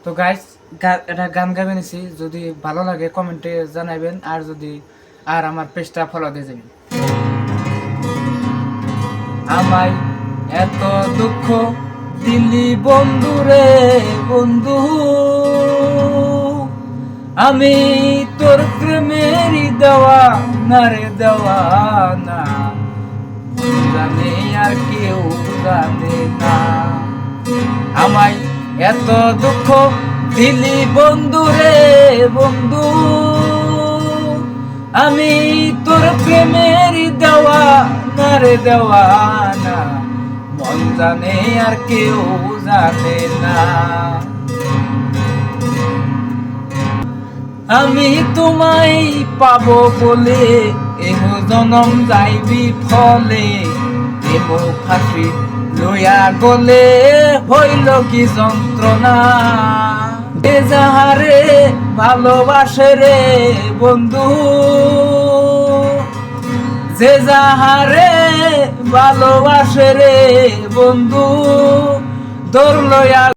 তো গাইস এটা গান গাবে নিছি, যদি ভালো লাগে কমেন্টে জানাবেন, আর যদি আর আমার পেজটা ফলো দিয়ে যাবেন। আমায় এত দুঃখ দিলি বন্ধু রে বন্ধু, আমি তোর প্রেমেরই দেওয়া না রে দেওয়া না, জানে আর কেউ জানে না। আমায় এত দুঃখ দিলি বন্ধু রে বন্ধু, আমি তোর প্রেমেরই দেওয়া না রে দেওয়া না, মন জানে আর কেউ জানে না। আমি তোমায় পাবো বলে এহ জনম যাইবি ফলে, দেব ফাঁসি লইয়া গলে হইল কি যন্ত্রণা। যে যাহারে ভালোবাসে রে বন্ধু, যে যাহারে ভালোবাসে রে বন্ধু, দৌড় লইয়া